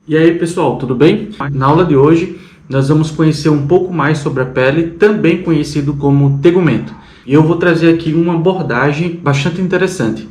E aí pessoal, tudo bem? Na aula de hoje nós vamos conhecer um pouco mais sobre a pele, também conhecido como tegumento. E eu vou trazer aqui uma abordagem bastante interessante.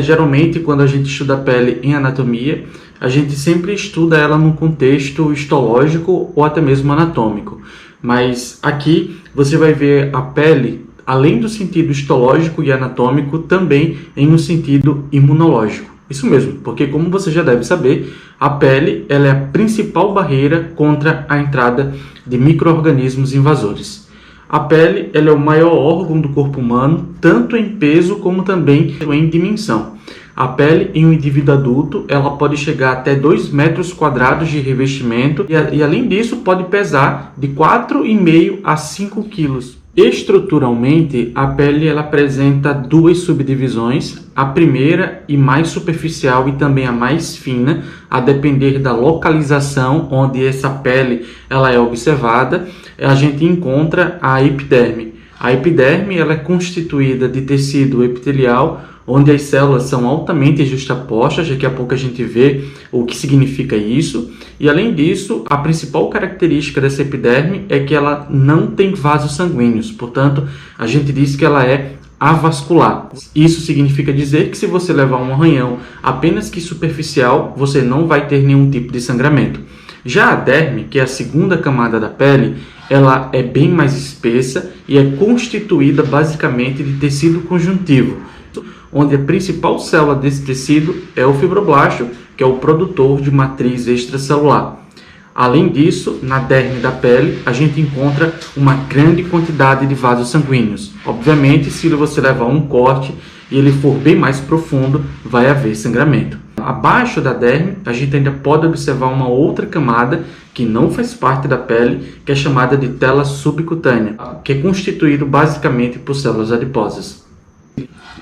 Geralmente quando a gente estuda a pele em anatomia, a gente sempre estuda ela num contexto histológico ou até mesmo anatômico. Mas aqui você vai ver a pele, além do sentido histológico e anatômico, também em um sentido imunológico. Isso mesmo, porque como você já deve saber, a pele ela é a principal barreira contra a entrada de micro-organismos invasores. A pele ela é o maior órgão do corpo humano, tanto em peso como também em dimensão. A pele em um indivíduo adulto ela pode chegar até 2 metros quadrados de revestimento e além disso pode pesar de 4,5 a 5 quilos. Estruturalmente, a pele ela apresenta duas subdivisões, a primeira e mais superficial e também a mais fina, a depender da localização onde essa pele ela é observada, a gente encontra a epiderme. A epiderme ela é constituída de tecido epitelial, onde as células são altamente justapostas, daqui a pouco a gente vê o que significa isso. E além disso, a principal característica dessa epiderme é que ela não tem vasos sanguíneos, portanto, a gente diz que ela é avascular. Isso significa dizer que se você levar um arranhão apenas que superficial, você não vai ter nenhum tipo de sangramento. Já a derme, que é a segunda camada da pele, ela é bem mais espessa e é constituída basicamente de tecido conjuntivo, onde a principal célula desse tecido é o fibroblasto, que é o produtor de matriz extracelular. Além disso, na derme da pele, a gente encontra uma grande quantidade de vasos sanguíneos. Obviamente, se você levar um corte e ele for bem mais profundo, vai haver sangramento. Abaixo da derme, a gente ainda pode observar uma outra camada que não faz parte da pele, que é chamada de tela subcutânea, que é constituído basicamente por células adiposas.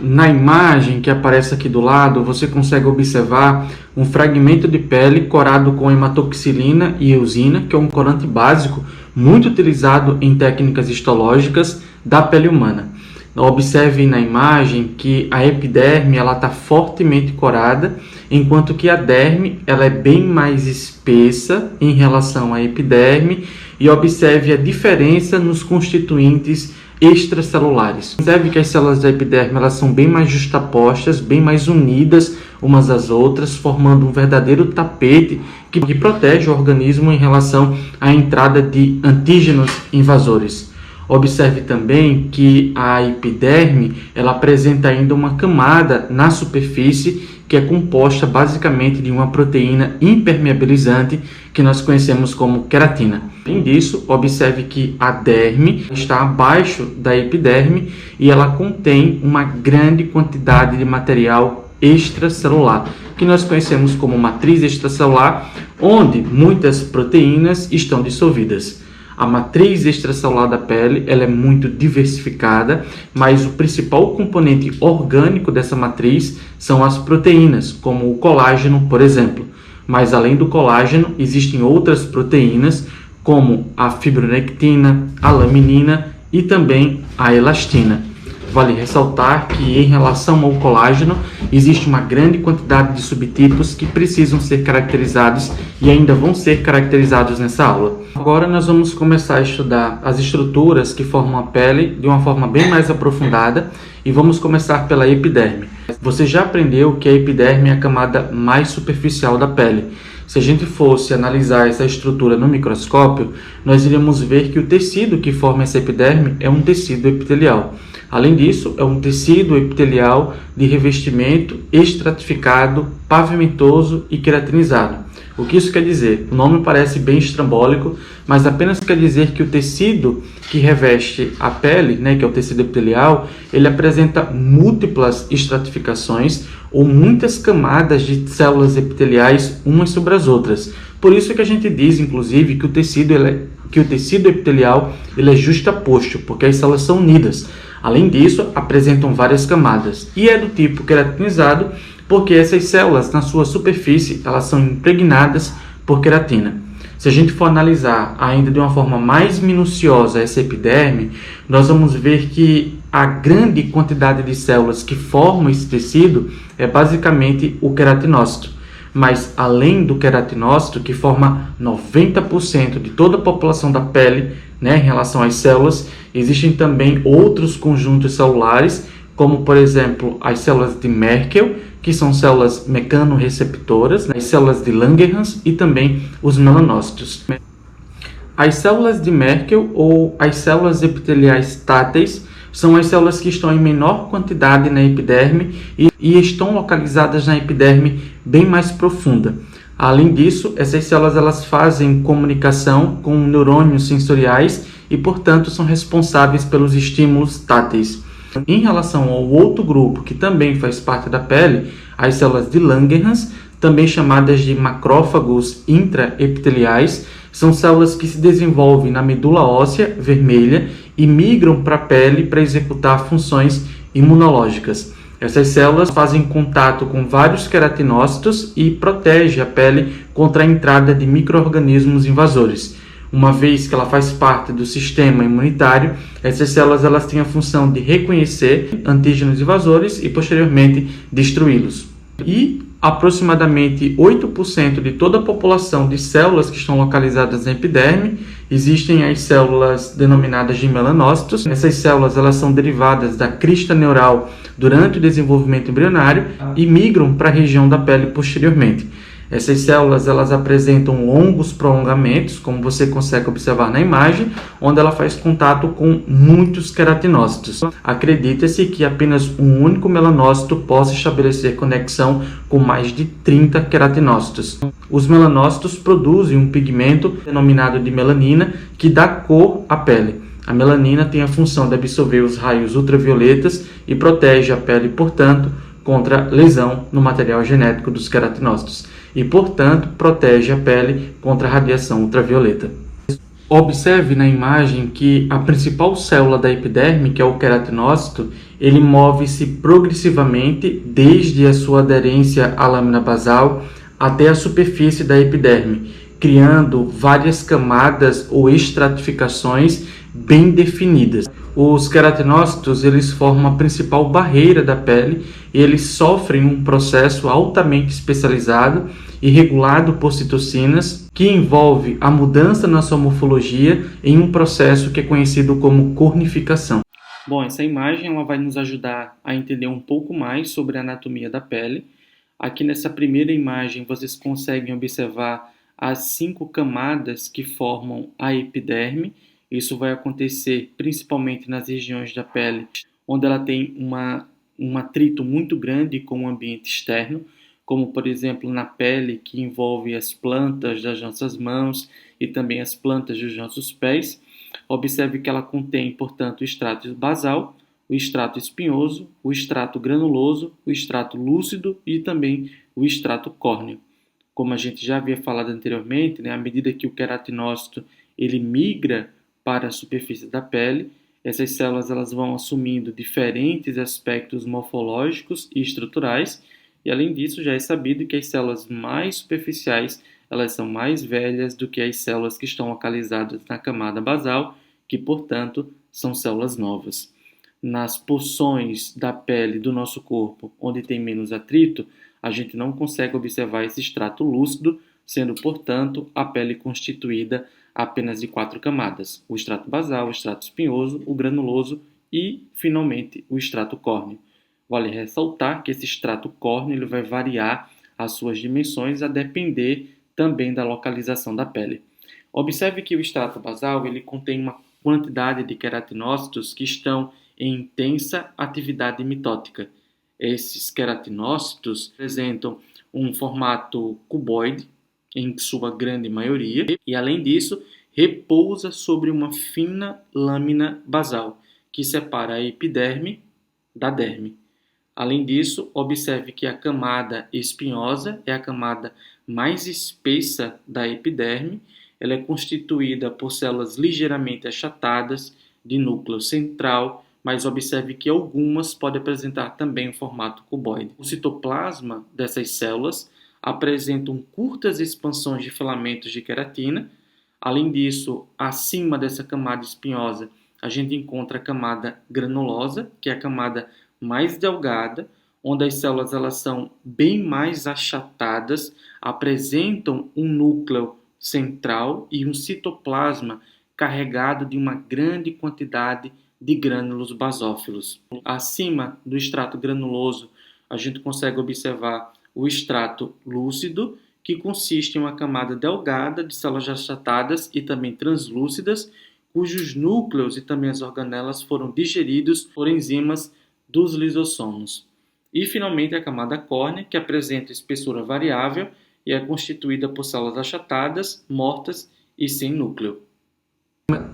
Na imagem que aparece aqui do lado, você consegue observar um fragmento de pele corado com hematoxilina e eosina, que é um corante básico muito utilizado em técnicas histológicas da pele humana. Observe na imagem que a epiderme está fortemente corada, enquanto que a derme ela é bem mais espessa em relação à epiderme, e observe a diferença nos constituintes extracelulares. Observe que as células da epiderme elas são bem mais justapostas, bem mais unidas umas às outras, formando um verdadeiro tapete que protege o organismo em relação à entrada de antígenos invasores. Observe também que a epiderme ela apresenta ainda uma camada na superfície que é composta basicamente de uma proteína impermeabilizante que nós conhecemos como queratina. Além disso, observe que a derme está abaixo da epiderme e ela contém uma grande quantidade de material extracelular, que nós conhecemos como matriz extracelular, onde muitas proteínas estão dissolvidas. A matriz extracelular da pele ela é muito diversificada, mas o principal componente orgânico dessa matriz são as proteínas, como o colágeno, por exemplo. Mas além do colágeno, existem outras proteínas, como a fibronectina, a laminina e também a elastina. Vale ressaltar que em relação ao colágeno, existe uma grande quantidade de subtipos que precisam ser caracterizados e ainda vão ser caracterizados nessa aula. Agora nós vamos começar a estudar as estruturas que formam a pele de uma forma bem mais aprofundada e vamos começar pela epiderme. Você já aprendeu que a epiderme é a camada mais superficial da pele. Se a gente fosse analisar essa estrutura no microscópio, nós iríamos ver que o tecido que forma essa epiderme é um tecido epitelial. Além disso, é um tecido epitelial de revestimento estratificado, pavimentoso e queratinizado. O que isso quer dizer? O nome parece bem estrambólico, mas apenas quer dizer que o tecido que reveste a pele, que é o tecido epitelial, ele apresenta múltiplas estratificações ou muitas camadas de células epiteliais umas sobre as outras. Por isso que a gente diz, inclusive, que o tecido epitelial ele é justaposto, porque as células são unidas. Além disso, apresentam várias camadas e é do tipo queratinizado, porque essas células, na sua superfície, elas são impregnadas por queratina. Se a gente for analisar ainda de uma forma mais minuciosa essa epiderme, nós vamos ver que a grande quantidade de células que formam esse tecido é basicamente o queratinócito. Mas além do queratinócito, que forma 90% de toda a população da pele, né, em relação às células, existem também outros conjuntos celulares, como por exemplo as células de Merkel, que são células mecanorreceptoras, né, as células de Langerhans e também os melanócitos. As células de Merkel ou as células epiteliais táteis são as células que estão em menor quantidade na epiderme e estão localizadas na epiderme bem mais profunda. Além disso, essas células elas fazem comunicação com neurônios sensoriais e, portanto, são responsáveis pelos estímulos táteis. Em relação ao outro grupo, que também faz parte da pele, as células de Langerhans, também chamadas de macrófagos intraepiteliais, são células que se desenvolvem na medula óssea vermelha e migram para a pele para executar funções imunológicas. Essas células fazem contato com vários queratinócitos e protegem a pele contra a entrada de micro-organismos invasores. Uma vez que ela faz parte do sistema imunitário, essas células elas têm a função de reconhecer antígenos invasores e posteriormente destruí-los. E aproximadamente 8% de toda a população de células que estão localizadas na epiderme, existem as células denominadas de melanócitos. Essas células elas são derivadas da crista neural durante o desenvolvimento embrionário e migram para a região da pele posteriormente. Essas células elas apresentam longos prolongamentos, como você consegue observar na imagem, onde ela faz contato com muitos queratinócitos. Acredita-se que apenas um único melanócito possa estabelecer conexão com mais de 30 queratinócitos. Os melanócitos produzem um pigmento denominado de melanina, que dá cor à pele. A melanina tem a função de absorver os raios ultravioletas e protege a pele, portanto, contra lesão no material genético dos queratinócitos e, portanto, protege a pele contra a radiação ultravioleta. Observe na imagem que a principal célula da epiderme, que é o queratinócito, ele move-se progressivamente desde a sua aderência à lâmina basal até a superfície da epiderme, criando várias camadas ou estratificações bem definidas. Os queratinócitos eles formam a principal barreira da pele e eles sofrem um processo altamente especializado e regulado por citocinas que envolve a mudança na sua morfologia em um processo que é conhecido como cornificação. Bom, essa imagem ela vai nos ajudar a entender um pouco mais sobre a anatomia da pele. Aqui nessa primeira imagem vocês conseguem observar as 5 camadas que formam a epiderme. Isso vai acontecer principalmente nas regiões da pele onde ela tem um atrito muito grande com o ambiente externo, como por exemplo na pele que envolve as plantas das nossas mãos e também as plantas dos nossos pés. Observe que ela contém, portanto, o extrato basal, o extrato espinhoso, o extrato granuloso, o extrato lúcido e também o extrato córneo. Como a gente já havia falado anteriormente, né, à medida que o queratinócito ele migra para a superfície da pele, essas células elas vão assumindo diferentes aspectos morfológicos e estruturais, e além disso já é sabido que as células mais superficiais elas são mais velhas do que as células que estão localizadas na camada basal, que portanto são células novas. Nas porções da pele do nosso corpo onde tem menos atrito, a gente não consegue observar esse extrato lúcido, sendo portanto a pele constituída apenas de 4 camadas: o extrato basal, o extrato espinhoso, o granuloso e, finalmente, o extrato córneo. Vale ressaltar que esse extrato córneo ele vai variar as suas dimensões a depender também da localização da pele. Observe que o extrato basal ele contém uma quantidade de queratinócitos que estão em intensa atividade mitótica. Esses queratinócitos apresentam um formato cuboide, em sua grande maioria, e além disso, repousa sobre uma fina lâmina basal, que separa a epiderme da derme. Além disso, observe que a camada espinhosa é a camada mais espessa da epiderme. Ela é constituída por células ligeiramente achatadas, de núcleo central, mas observe que algumas podem apresentar também o formato cuboide. O citoplasma dessas células apresentam curtas expansões de filamentos de queratina. Além disso, acima dessa camada espinhosa, a gente encontra a camada granulosa, que é a camada mais delgada, onde as células elas são bem mais achatadas, apresentam um núcleo central e um citoplasma carregado de uma grande quantidade de grânulos basófilos. Acima do extrato granuloso, a gente consegue observar o extrato lúcido, que consiste em uma camada delgada de células achatadas e também translúcidas, cujos núcleos e também as organelas foram digeridos por enzimas dos lisossomos. E, finalmente, a camada córnea, que apresenta espessura variável e é constituída por células achatadas, mortas e sem núcleo.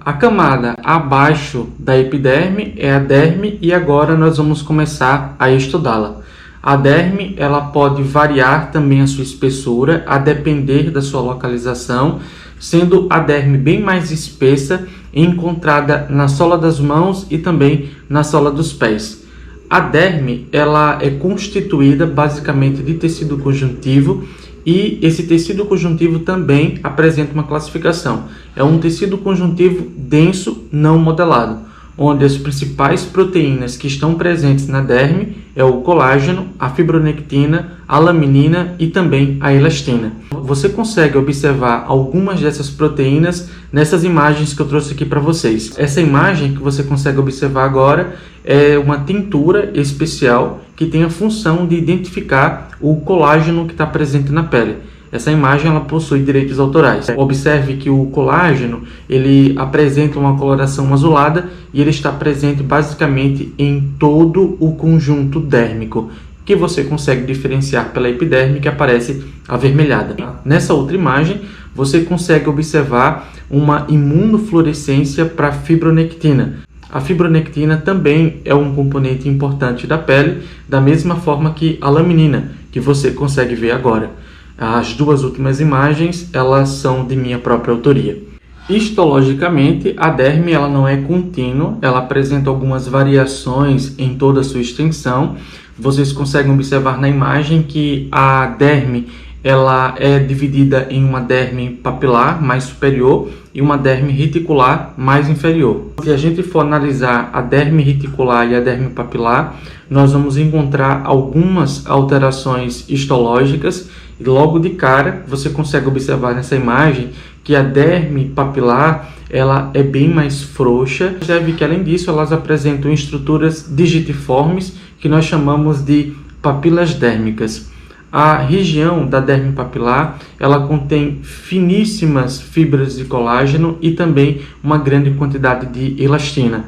A camada abaixo da epiderme é a derme e agora nós vamos começar a estudá-la. A derme ela pode variar também a sua espessura a depender da sua localização, sendo a derme bem mais espessa e encontrada na sola das mãos e também na sola dos pés. A derme ela é constituída basicamente de tecido conjuntivo e esse tecido conjuntivo também apresenta uma classificação. É um tecido conjuntivo denso não modelado, onde as principais proteínas que estão presentes na derme é o colágeno, a fibronectina, a laminina e também a elastina. Você consegue observar algumas dessas proteínas nessas imagens que eu trouxe aqui para vocês. Essa imagem que você consegue observar agora é uma tintura especial que tem a função de identificar o colágeno que está presente na pele. Essa imagem ela possui direitos autorais. Observe que o colágeno ele apresenta uma coloração azulada e ele está presente basicamente em todo o conjunto dérmico, que você consegue diferenciar pela epiderme que aparece avermelhada. Nessa outra imagem, você consegue observar uma imunofluorescência para a fibronectina. A fibronectina também é um componente importante da pele, da mesma forma que a laminina, que você consegue ver agora. As duas últimas imagens, elas são de minha própria autoria. Histologicamente, a derme ela não é contínua, ela apresenta algumas variações em toda a sua extensão. Vocês conseguem observar na imagem que a derme ela é dividida em uma derme papilar mais superior e uma derme reticular mais inferior. Se a gente for analisar a derme reticular e a derme papilar, nós vamos encontrar algumas alterações histológicas e logo de cara você consegue observar nessa imagem que a derme papilar ela é bem mais frouxa. Observe que além disso elas apresentam estruturas digitiformes que nós chamamos de papilas dérmicas. A região da derme papilar ela contém finíssimas fibras de colágeno e também uma grande quantidade de elastina.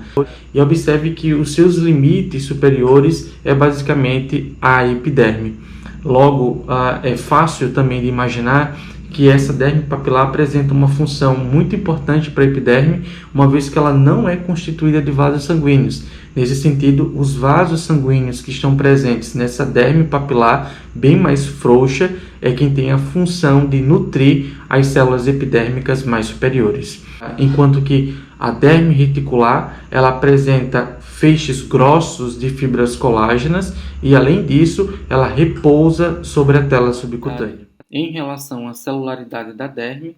E observe que os seus limites superiores é basicamente a epiderme. Logo, é fácil também de imaginar que essa derme papilar apresenta uma função muito importante para a epiderme, uma vez que ela não é constituída de vasos sanguíneos. Nesse sentido, os vasos sanguíneos que estão presentes nessa derme papilar, bem mais frouxa, é quem tem a função de nutrir as células epidérmicas mais superiores. Enquanto que a derme reticular, ela apresenta feixes grossos de fibras colágenas e, além disso, ela repousa sobre a tela subcutânea. Em relação à celularidade da derme,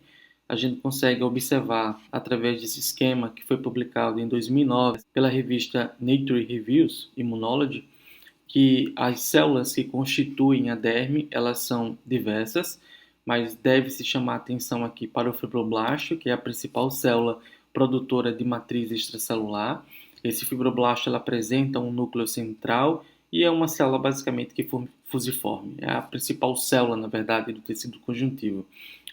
a gente consegue observar, através desse esquema que foi publicado em 2009 pela revista Nature Reviews Immunology, que as células que constituem a derme, elas são diversas, mas deve-se chamar a atenção aqui para o fibroblasto, que é a principal célula produtora de matriz extracelular. Esse fibroblasto ela apresenta um núcleo central e é uma célula basicamente que fusiforme. É a principal célula, na verdade, do tecido conjuntivo.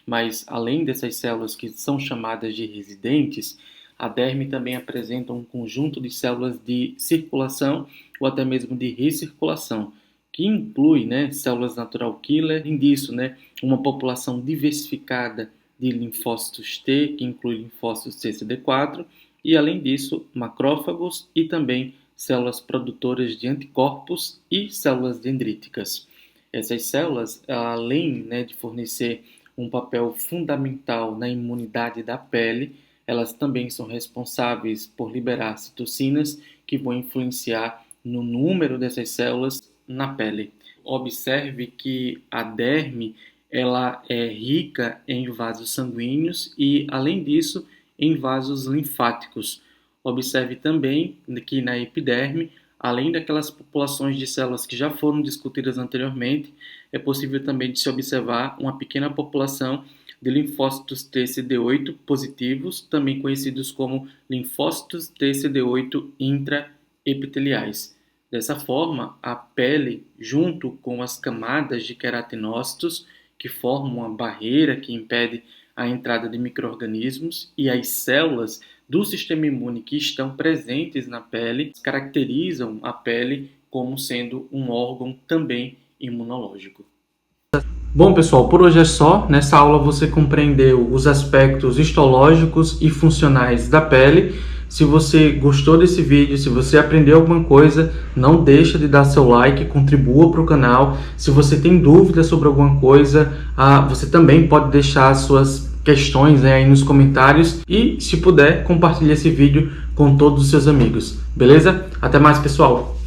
Mas, além dessas células que são chamadas de residentes, a derme também apresenta um conjunto de células de circulação ou até mesmo de recirculação, que inclui células natural killer, além disso, uma população diversificada de linfócitos T, que inclui linfócitos CCD4, e, além disso, macrófagos e também células produtoras de anticorpos e células dendríticas. Essas células, além de fornecer um papel fundamental na imunidade da pele, elas também são responsáveis por liberar citocinas que vão influenciar no número dessas células na pele. Observe que a derme ela é rica em vasos sanguíneos e, além disso, em vasos linfáticos. Observe também que na epiderme além daquelas populações de células que já foram discutidas anteriormente, é possível também de se observar uma pequena população de linfócitos TCD8 positivos, também conhecidos como linfócitos TCD8 intraepiteliais. Dessa forma, a pele, junto com as camadas de queratinócitos, que formam uma barreira que impede a entrada de micro-organismos, e as células do sistema imune que estão presentes na pele, caracterizam a pele como sendo um órgão também imunológico. Bom, pessoal, por hoje é só. Nessa aula você compreendeu os aspectos histológicos e funcionais da pele. Se você gostou desse vídeo, se você aprendeu alguma coisa, não deixa de dar seu like, contribua para o canal. Se você tem dúvidas sobre alguma coisa, você também pode deixar suas questões aí nos comentários. E, se puder, compartilhe esse vídeo com todos os seus amigos. Beleza? Até mais, pessoal!